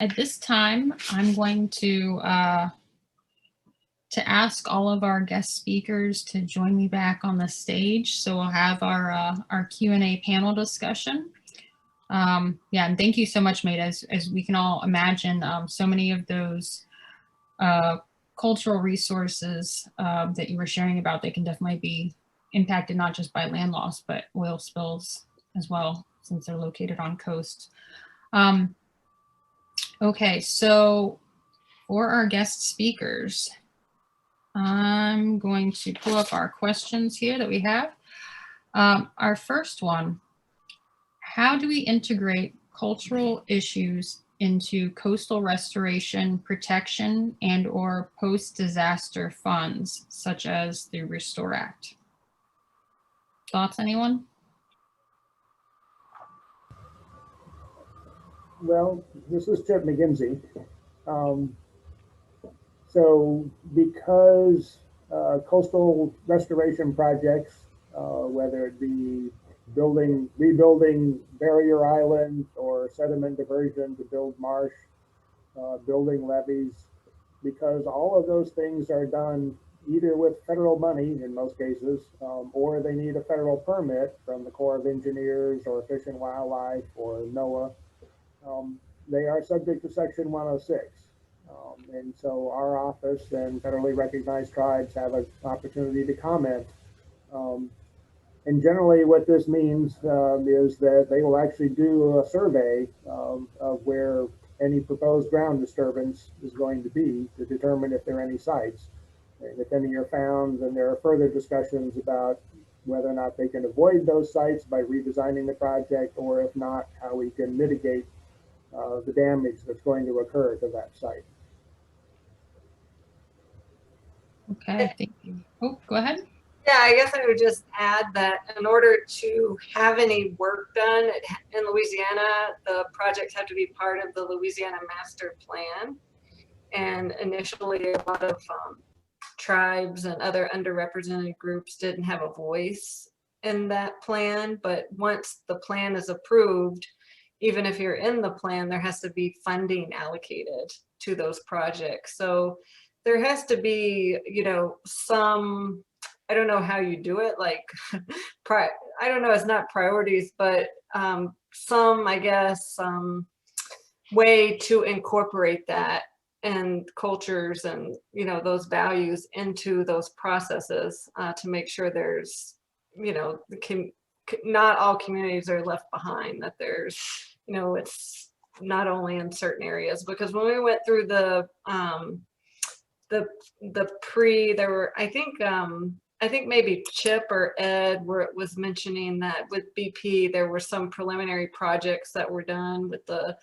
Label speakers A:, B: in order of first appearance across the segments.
A: At this time, I'm going to ask all of our guest speakers to join me back on the stage. So we'll have our Q&A panel discussion. Yeah, and thank you so much, Maida. As we can all imagine, so many of those cultural resources that you were sharing about, they can definitely be impacted not just by land loss, but oil spills as well, since they're located on coast. Okay, so for our guest speakers, I'm going to pull up our questions here that we have. Our first one, how do we integrate cultural issues into coastal restoration, protection, and/or post-disaster funds, such as the Restore Act? Thoughts, anyone?
B: Well, this is Chip McGimsey. So because coastal restoration projects, whether it be rebuilding barrier islands or sediment diversion to build marsh, building levees, because all of those things are done either with federal money in most cases, or they need a federal permit from the Corps of Engineers or Fish and Wildlife or NOAA. They are subject to Section 106. And so our office and federally recognized tribes have an opportunity to comment. And generally what this means is that they will actually do a survey of where any proposed ground disturbance is going to be to determine if there are any sites. And if any are found, then there are further discussions about whether or not they can avoid those sites by redesigning the project, or if not, how we can mitigate the damage that's going to occur to that site.
A: Okay, thank you. Oh, go ahead.
C: Yeah, I guess I would just add that in order to have any work done in Louisiana, the projects have to be part of the Louisiana Master Plan. And initially, a lot of tribes and other underrepresented groups didn't have a voice in that plan. But once the plan is approved, even if you're in the plan, there has to be funding allocated to those projects. So there has to be, you know, some, I don't know how you do it, like, I don't know, it's not priorities, but some, I guess, way to incorporate that and cultures and, you know, those values into those processes to make sure there's, you know, not all communities are left behind, that there's, you know, it's not only in certain areas. Because when we went through there were, I think maybe Chip or Ed was mentioning that with BP, there were some preliminary projects that were done with the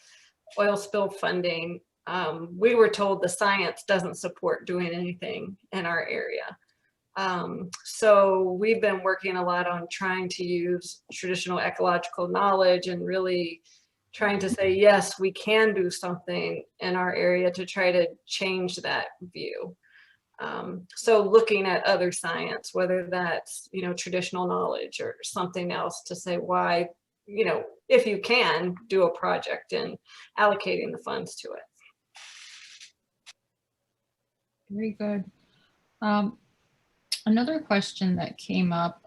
C: oil spill funding. We were told the science doesn't support doing anything in our area. So we've been working a lot on trying to use traditional ecological knowledge and really trying to say, yes, we can do something in our area to try to change that view. So looking at other science, whether that's, you know, traditional knowledge or something else, to say why, you know, if you can do a project and allocating the funds to it.
A: Very good. Another question that came up,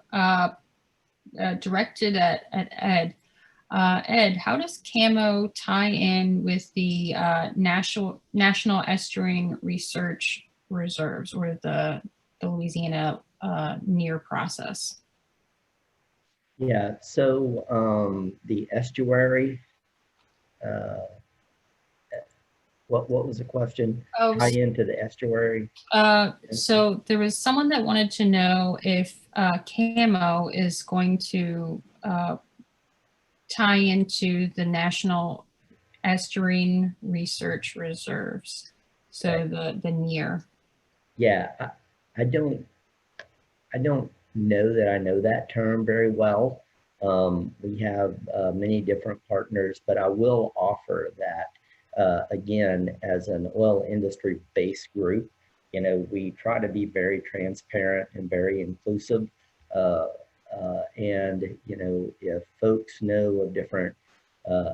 A: directed at Ed. Ed, how does CAMO tie in with the National Estuarine Research Reserves, or the Louisiana NEAR process?
D: Yeah, so the estuary, what was the question? Tie into the estuary?
A: So there was someone that wanted to know if CAMO is going to tie into the National Estuarine Research Reserves, so the NEAR.
D: Yeah, I don't know that I know that term very well. We have many different partners, but I will offer that again, as an oil industry based group, you know, we try to be very transparent and very inclusive. And, you know, if folks know of different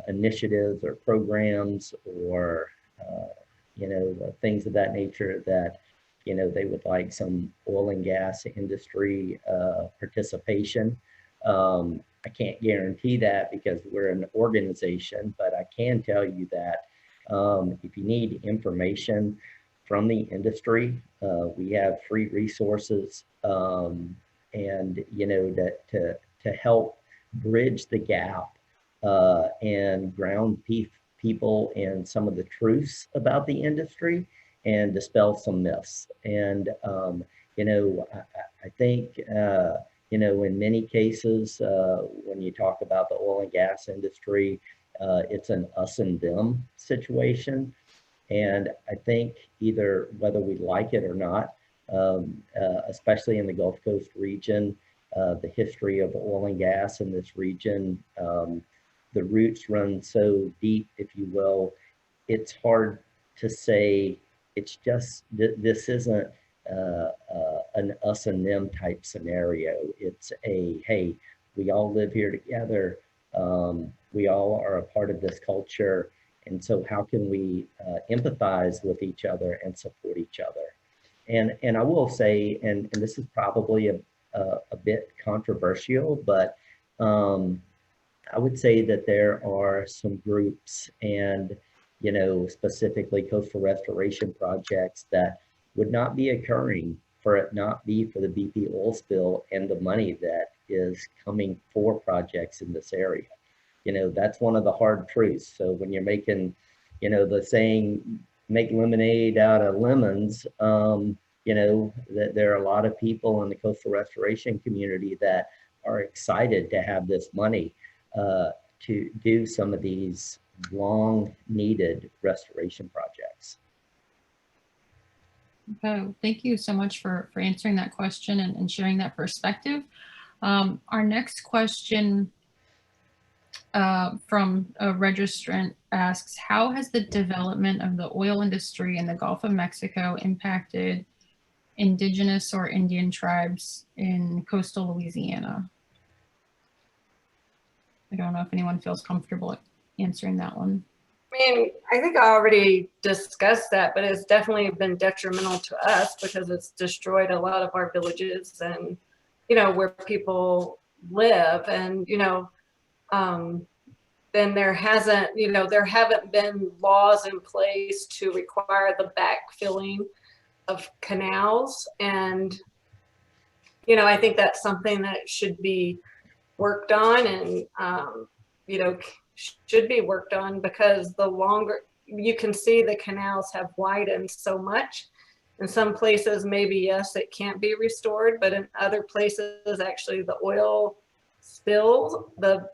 D: initiatives or programs or, things of that nature that, they would like some oil and gas industry participation. I can't guarantee that because we're an organization, but I can tell you that if you need information from the industry, we have free resources, and to help bridge the gap and ground people in some of the truths about the industry and dispel some myths. And I think in many cases, when you talk about the oil and gas industry, it's an us and them situation. And I think either whether we like it or not, especially in the Gulf Coast region, the history of oil and gas in this region, the roots run so deep, if you will, it's hard to say, it's just, this isn't an us and them type scenario. It's a, hey, we all live here together. We all are a part of this culture. And so how can we empathize with each other and support each other? And I will say, and this is probably a bit controversial, but I would say that there are some groups and, specifically coastal restoration projects that would not be occurring for it not be for the BP oil spill and the money that is coming for projects in this area. That's one of the hard truths. So when you're making, the saying, make lemonade out of lemons, that there are a lot of people in the coastal restoration community that are excited to have this money to do some of these long needed restoration projects.
A: Okay, thank you so much for answering that question and sharing that perspective. Our next question from a registrant asks, how has the development of the oil industry in the Gulf of Mexico impacted indigenous or Indian tribes in coastal Louisiana? I don't know if anyone feels comfortable answering that one.
C: I think I already discussed that, but it's definitely been detrimental to us because it's destroyed a lot of our villages and, where people live. And, then there haven't been laws in place to require the backfilling of canals. And, I think that's something that should be worked on and, should be worked on, because the longer you can see the canals have widened so much. In some places, maybe, yes, it can't be restored, but in other places, actually the oil spills, the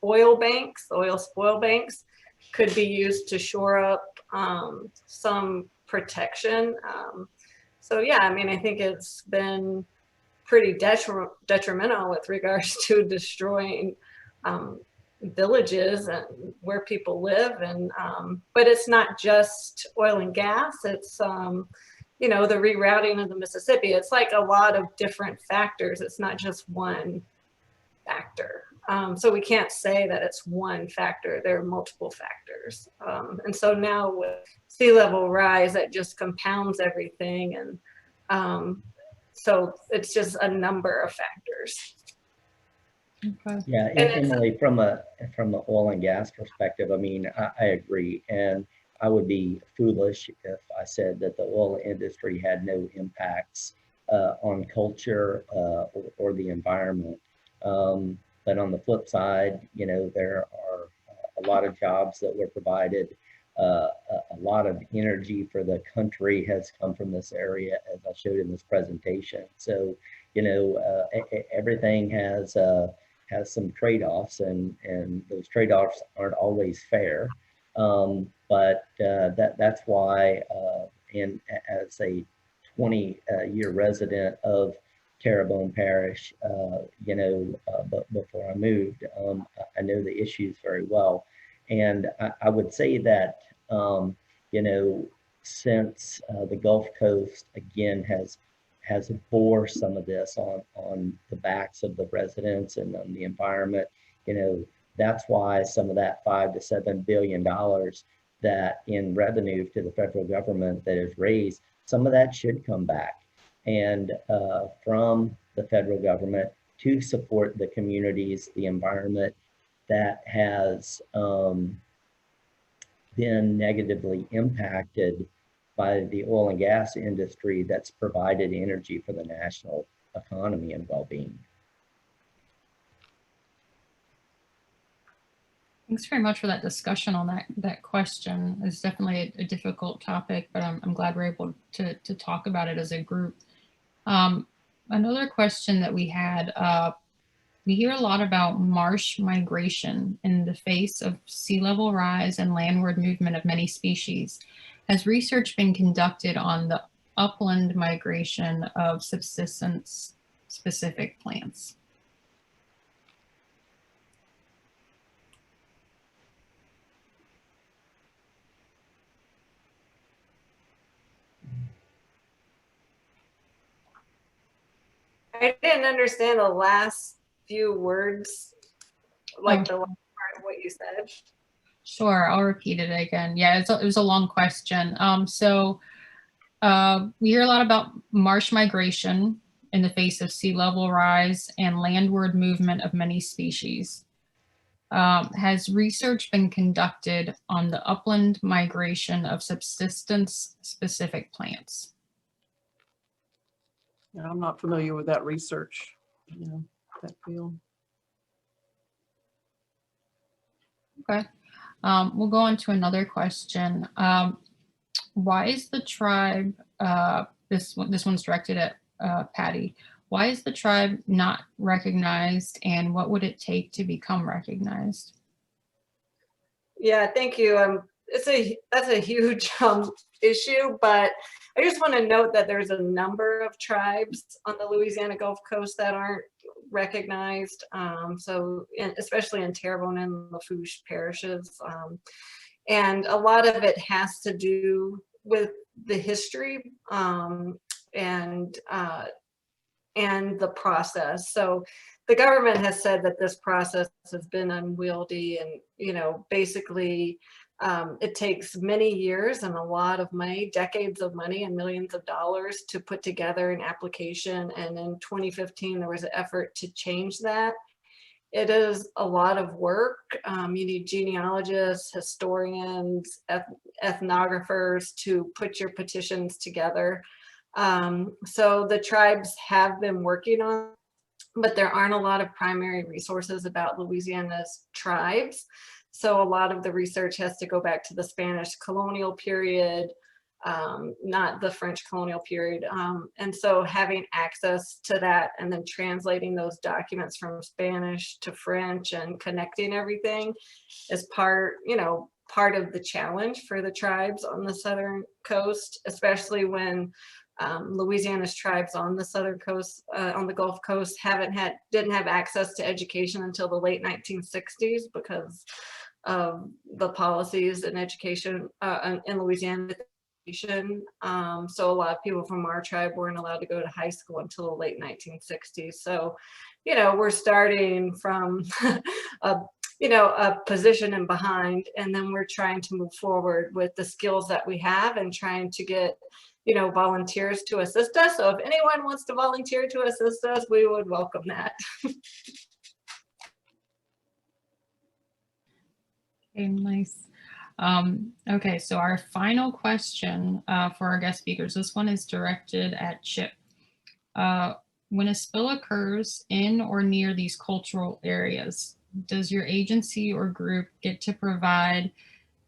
C: oil spoil banks could be used to shore up some protection. So yeah, I think it's been pretty detrimental with regards to destroying villages and where people live. And but it's not just oil and gas, it's the rerouting of the Mississippi. It's like a lot of different factors. It's not just one factor. So we can't say that it's one factor. There are multiple factors. And so now with sea level rise, that just compounds everything. And so it's just a number of factors.
A: Okay.
D: Yeah, Emily, from the oil and gas perspective, I agree. And I would be foolish if I said that the oil industry had no impacts on culture or the environment. But on the flip side, there are a lot of jobs that were provided. A lot of energy for the country has come from this area, as I showed in this presentation. So, everything has some trade-offs, and those trade-offs aren't always fair. But that's why, and as a 20-year resident of Terrebonne Parish, but before I moved, I know the issues very well. And I would say that, since the Gulf Coast, again, has bore some of this on the backs of the residents and on the environment, That's why some of that $5 to $7 billion that in revenue to the federal government that is raised, some of that should come back and from the federal government to support the communities, the environment that has been negatively impacted by the oil and gas industry that's provided energy for the national economy and well-being.
A: Thanks very much for that discussion on that question. It's definitely a difficult topic, but I'm glad we're able to talk about it as a group. Another question that we had, we hear a lot about marsh migration in the face of sea level rise and landward movement of many species. Has research been conducted on the upland migration of subsistence specific plants?
C: I didn't understand the last few words, like the last part of what you said.
A: Sure, I'll repeat it again. Yeah, it was a long question. We hear a lot about marsh migration in the face of sea level rise and landward movement of many species. Has research been conducted on the upland migration of subsistence specific plants?
E: Yeah, I'm not familiar with that research, that field.
A: Okay, we'll go on to another question. Why is the tribe, this one's directed at Patty, why is the tribe not recognized and what would it take to become recognized?
C: Yeah, thank you. That's a huge issue, but I just want to note that there's a number of tribes on the Louisiana Gulf Coast that aren't recognized. Especially in Terrebonne and Lafourche parishes. And a lot of it has to do with the history and the process. So the government has said that this process has been unwieldy and, basically it takes many years and a lot of money, decades of money and millions of dollars to put together an application. And in 2015, there was an effort to change that. It is a lot of work. You need genealogists, historians, ethnographers to put your petitions together. So the tribes have been working on, but there aren't a lot of primary resources about Louisiana's tribes. So a lot of the research has to go back to the Spanish colonial period, not the French colonial period. And so having access to that and then translating those documents from Spanish to French and connecting everything is part of the challenge for the tribes on the southern coast, especially when Louisiana's tribes on the southern coast, on the Gulf Coast, didn't have access to education until the late 1960s because of the policies in education in Louisiana. So a lot of people from our tribe weren't allowed to go to high school until the late 1960s. So, we're starting from a position and behind, and then we're trying to move forward with the skills that we have and trying to get volunteers to assist us. So if anyone wants to volunteer to assist us, we would welcome that.
A: Okay, nice. Okay, so our final question for our guest speakers, this one is directed at Chip. When a spill occurs in or near these cultural areas, does your agency or group get to provide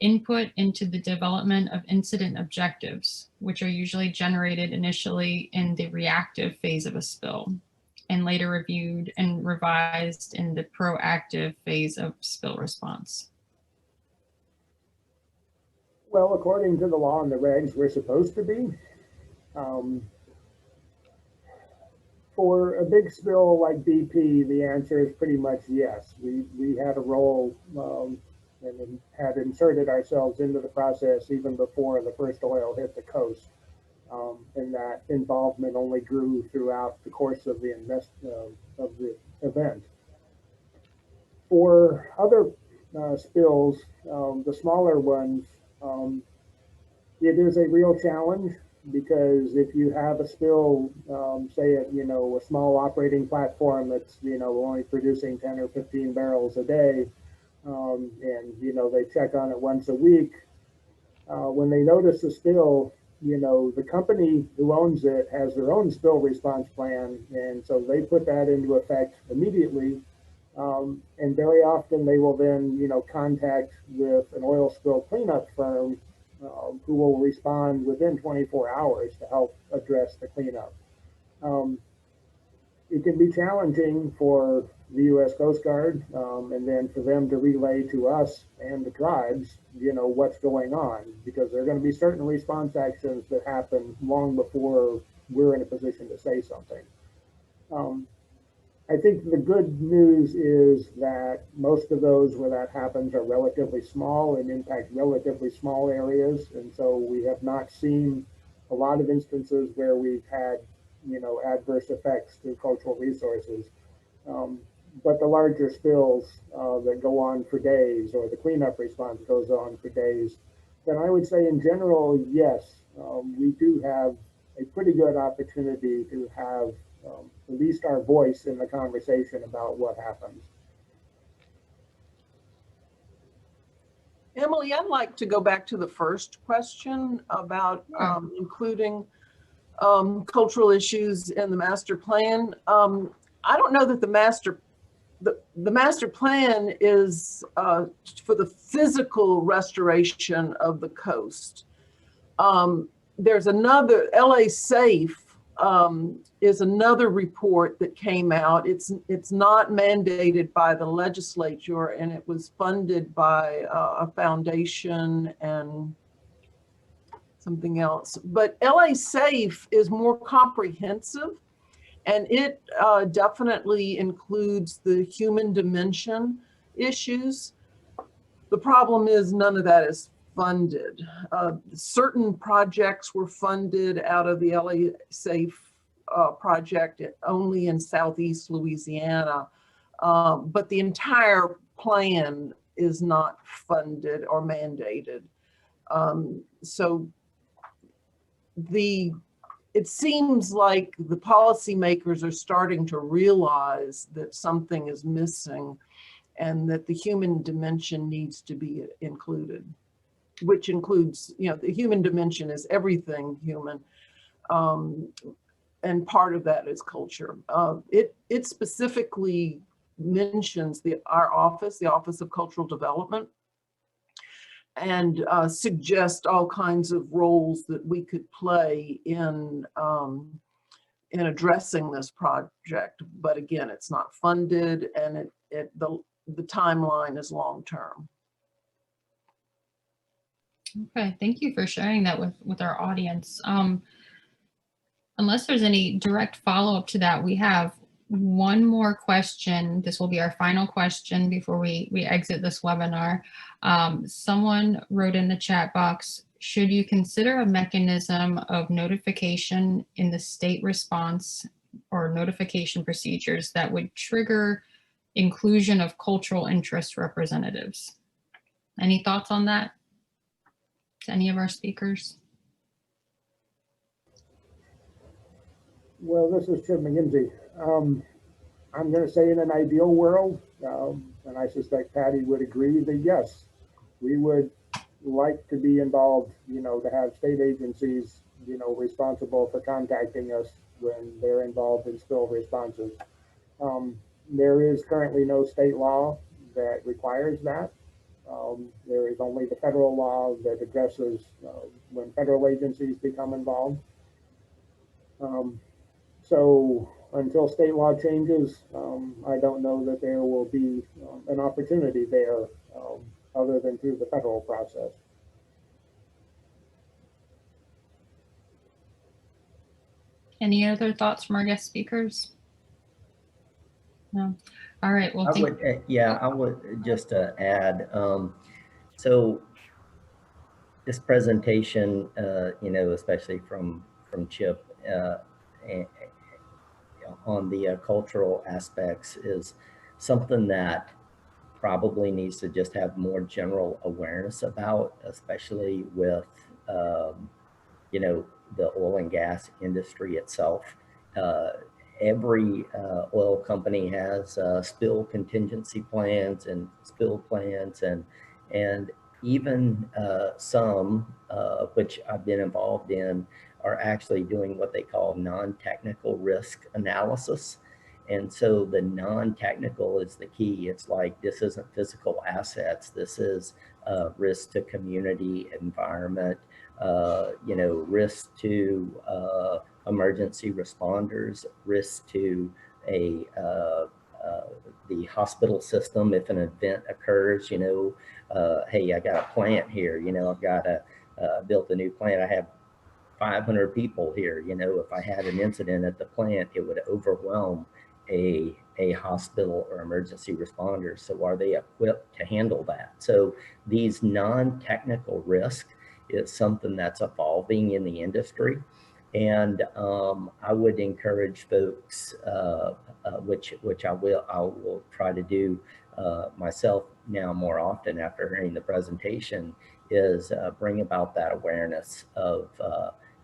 A: input into the development of incident objectives, which are usually generated initially in the reactive phase of a spill and later reviewed and revised in the proactive phase of spill response?
B: Well, according to the law and the regs, we're supposed to be. For a big spill like BP, the answer is pretty much yes. We had a role and had inserted ourselves into the process even before the first oil hit the coast. And that involvement only grew throughout the course of the event. For other spills, the smaller ones, it is a real challenge because if you have a spill, say at, a small operating platform that's, only producing 10 or 15 barrels a day, and, they check on it once a week, when they notice a spill, the company who owns it has their own spill response plan. And so they put that into effect immediately. And very often they will then, contact with an oil spill cleanup firm who will respond within 24 hours to help address the cleanup. It can be challenging for the U.S. Coast Guard, and then for them to relay to us and the tribes, what's going on, because there are going to be certain response actions that happen long before we're in a position to say something. I think the good news is that most of those where that happens are relatively small and impact relatively small areas. And so we have not seen a lot of instances where we've had, adverse effects to cultural resources. But the larger spills that go on for days, or the cleanup response goes on for days, then I would say in general, yes, we do have a pretty good opportunity to have at least our voice in the conversation about what happens.
E: Emily, I'd like to go back to the first question about including cultural issues in the master plan. I don't know that the master plan is for the physical restoration of the coast. There's another, LA Safe is another report that came out. It's not mandated by the legislature, and it was funded by a foundation and something else. But LA Safe is more comprehensive, and it definitely includes the human dimension issues. The problem is none of that is funded. Certain projects were funded out of the LA Safe project only in Southeast Louisiana, but the entire plan is not funded or mandated. So it seems like the policymakers are starting to realize that something is missing and that the human dimension needs to be included, which includes, the human dimension is everything human. And part of that is culture. It specifically mentions our office, the Office of Cultural Development, and suggest all kinds of roles that we could play in addressing this project. But again, it's not funded, and the timeline is long-term.
A: Okay, thank you for sharing that with our audience. Unless there's any direct follow-up to that, we have one more question. This will be our final question before we exit this webinar. Someone wrote in the chat box, should you consider a mechanism of notification in the state response or notification procedures that would trigger inclusion of cultural interest representatives? Any thoughts on that to any of our speakers?
B: Well, this is Tim McGimsey. I'm going to say in an ideal world, and I suspect Patty would agree, that yes, we would like to be involved, to have state agencies, responsible for contacting us when they're involved in spill responses. There is currently no state law that requires that. There is only the federal law that addresses when federal agencies become involved. So until state law changes, I don't know that there will be an opportunity there other than through the federal process.
A: Any other thoughts from our guest speakers? No. All right. Well,
D: I would just add. So this presentation, especially from Chip, on the cultural aspects, is something that probably needs to just have more general awareness about, especially with, you know, the oil and gas industry itself. Every oil company has spill contingency plans and spill plans, and even some, which I've been involved in, are actually doing what they call non-technical risk analysis. And so the non-technical is the key. It's like, this isn't physical assets. This is risk to community, environment, you know, risk to emergency responders, risk to a the hospital system if an event occurs. You know, hey, I got a plant here. You know, I've got built a new plant. I have 500 people here. You know, if I had an incident at the plant, it would overwhelm a hospital or emergency responders. So are they equipped to handle that? So these non-technical risks is something that's evolving in the industry. And I would encourage folks, which I will try to do myself now more often after hearing the presentation, is bring about that awareness of,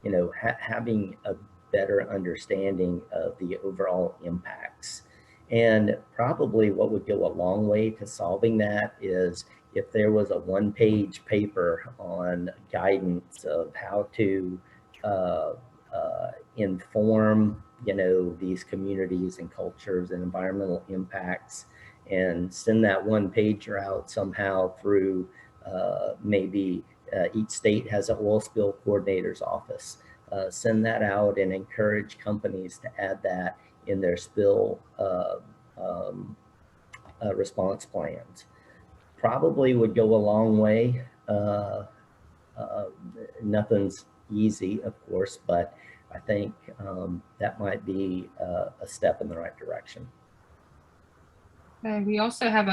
D: you know, having a better understanding of the overall impacts. And probably what would go a long way to solving that is if there was a one-page paper on guidance of how to inform, you know, these communities and cultures and environmental impacts, and send that one pager out somehow through maybe each state has an oil spill coordinator's office. Send that out and encourage companies to add that in their spill response plans. Probably would go a long way. Nothing's easy, of course, but I think that might be a step in the right direction.
A: We also have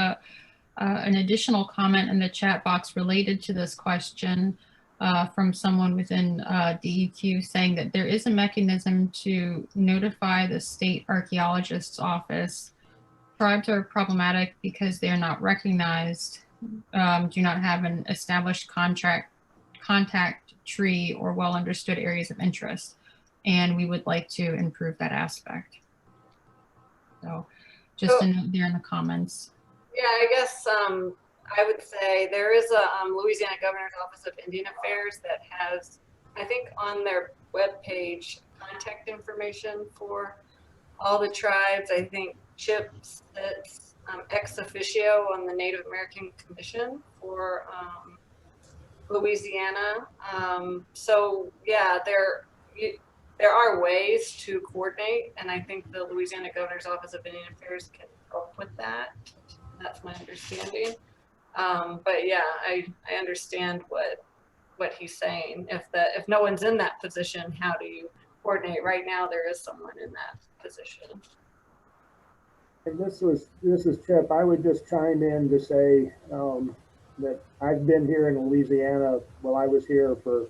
A: an additional comment in the chat box related to this question from someone within DEQ, saying that there is a mechanism to notify the state archaeologist's office. Tribes are problematic because they are not recognized, do not have an established contact tree or well understood areas of interest. And we would like to improve that aspect. So just a note there in the comments.
C: Yeah, I guess I would say there is a Louisiana Governor's Office of Indian Affairs that has, I think on their webpage, contact information for all the tribes. I think Chip sits ex officio on the Native American Commission for Louisiana. So yeah, there are ways to coordinate, and I think the Louisiana Governor's Office of Indian Affairs can help with that. That's my understanding. But yeah, I understand what he's saying. If no one's in that position, how do you coordinate? Right now, there is someone in that position.
B: And this is Chip. I would just chime in to say that I've been here in Louisiana. Well, I was here for,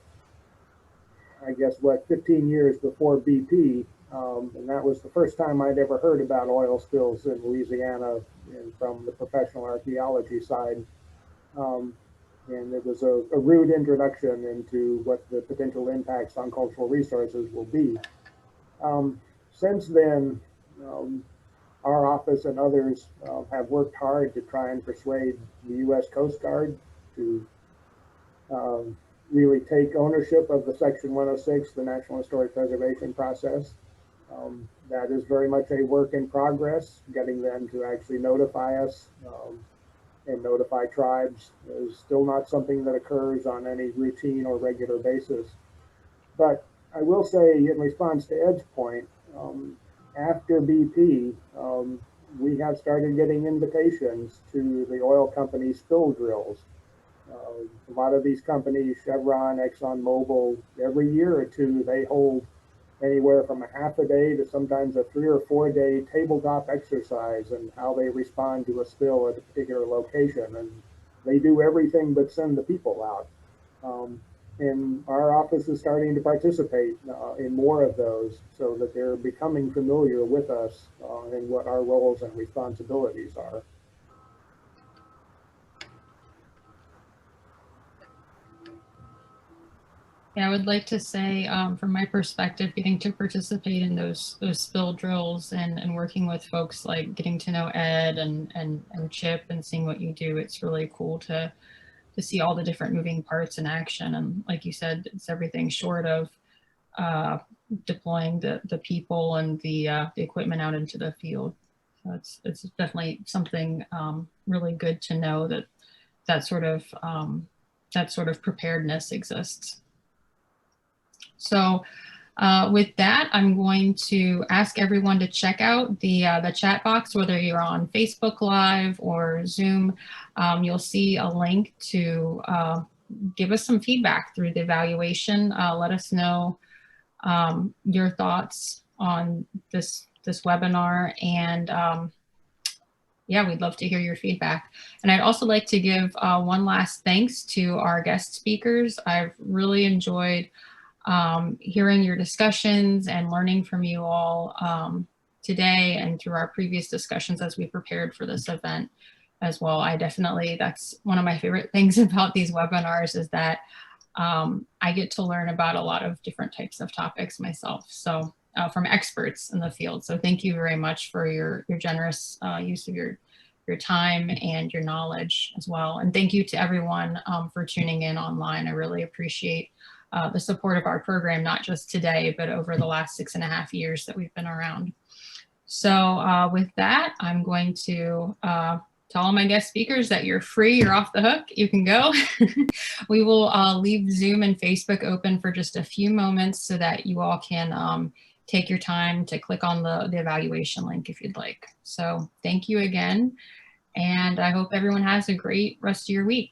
B: I guess, 15 years before BP. And that was the first time I'd ever heard about oil spills in Louisiana, and from the professional archaeology side. And it was a rude introduction into what the potential impacts on cultural resources will be. Since then, our office and others have worked hard to try and persuade the U.S. Coast Guard to really take ownership of the Section 106, the National Historic Preservation process. That is very much a work in progress. Getting them to actually notify us and notify tribes is still not something that occurs on any routine or regular basis. But I will say, in response to Ed's point, after BP, we have started getting invitations to the oil company spill drills. A lot of these companies, Chevron, ExxonMobil, every year or two, they hold anywhere from a half a day to sometimes a 3 or 4 day tabletop exercise and how they respond to a spill at a particular location. And they do everything but send the people out. And our office is starting to participate in more of those, so that they're becoming familiar with us and what our roles and responsibilities are.
A: Yeah, I would like to say, from my perspective, getting to participate in those spill drills and working with folks, like getting to know Ed and Chip and seeing what you do, it's really cool to see all the different moving parts in action. And like you said, it's everything short of deploying the people and the equipment out into the field. So it's definitely something really good to know that sort of preparedness exists. So with that, I'm going to ask everyone to check out the chat box, whether you're on Facebook Live or Zoom. You'll see a link to give us some feedback through the evaluation. Let us know your thoughts on this webinar, and yeah, we'd love to hear your feedback. And I'd also like to give one last thanks to our guest speakers. I've really enjoyed hearing your discussions and learning from you all today and through our previous discussions as we prepared for this event as well. That's one of my favorite things about these webinars, is that I get to learn about a lot of different types of topics myself. So from experts in the field. So thank you very much for your generous use of your time and your knowledge as well. And thank you to everyone for tuning in online. I really appreciate the support of our program, not just today, but over the last 6.5 years that we've been around. So with that, I'm going to tell all my guest speakers that you're free, you're off the hook, you can go. We will leave Zoom and Facebook open for just a few moments so that you all can take your time to click on the evaluation link if you'd like. So thank you again, and I hope everyone has a great rest of your week.